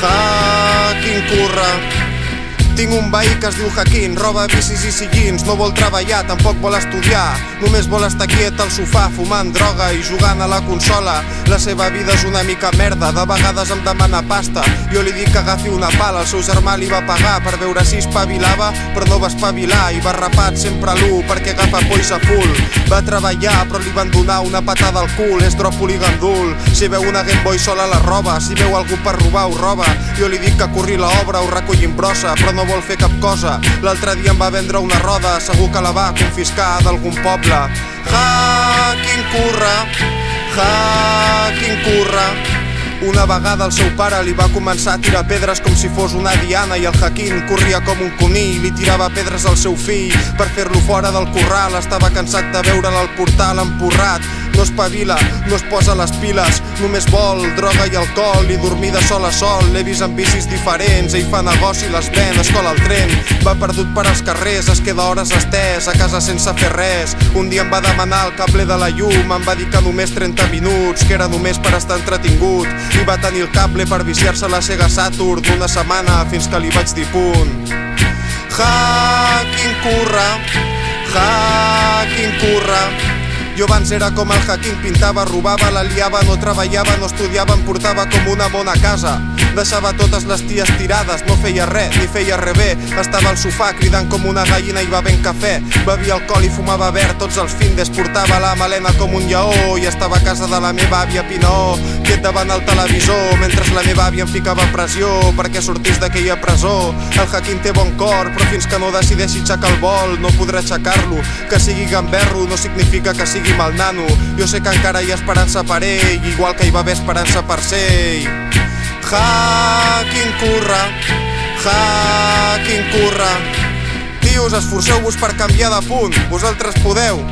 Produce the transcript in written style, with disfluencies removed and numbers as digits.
Ja, quin curra. Tinc un veí que es diu Jaquín, roba bicis i sillins, no vol treballar, tampoc vol estudiar, només vol estar quiet al sofà, fumant droga i jugant a la consola. La seva vida és una mica merda, de vegades em demana pasta, jo li dic que agafi una pala, el seu germà li va pagar per veure si espavilava, però no va espavilar i va rapat sempre a l'1 perquè agafa pois a full. Va treballar però li van donar una patada al cul, és dròpol i gandul, si veu una Game Boy sola la roba, si veu algú per robar ho roba, jo li dic que corri l'obra ho reculli en brossa, però no vol fer cap cosa. L'altre dia em va vendre una roda, segur que la va confiscar d'algun poble. Ja, quin curra, ja, quin curra. Una vegada el seu pare li va començar a tirar pedres com si fos una diana i el Jaquín corria com un conill, li tirava pedres al seu fill per fer-lo fora del corral. Estava cansat de veure'l al portal empurrat, no espavila, no es posa les piles, només vol droga i alcohol i dormir de sol a sol. L'he vist amb bicis diferents, ell fa negoci, les ven, es cola al tren, va perdut per als carrers, es queda hores estès, a casa sense fer res. Un dia em va demanar el cable de la llum, em va dir que només 30 minuts, que era només per estar entretingut, i va tenir el cable per viciar-se la Sega Saturn una setmana fins que li vaig dir punt. Ja, quin curra, ja, quin curra. Jo abans era com el Jaquín, pintava, robava, la liava, no treballava, no estudiava, em portava com una mona a casa. Deixava totes les ties tirades, no feia res, ni feia res bé. Estava al sofà cridant com una gallina i bevent cafè. Bevia alcohol i fumava verd tots els findes, portava la melena com un lleó i estava a casa de la meva àvia Pinó, quiet davant el televisor, mentre la meva àvia em ficava pressió perquè sortís d'aquella presó. El Jaquín té bon cor, però fins que no decideixi aixecar el vol no podrà aixecar-lo. Que sigui gamberro no significa que sigui mal nano. Jo sé que encara hi ha esperança per ell, igual que hi va haver esperança per ser ell. Ja, quin curra, ja, quin curra. Tios, esforceu-vos per canviar de punt, vosaltres podeu.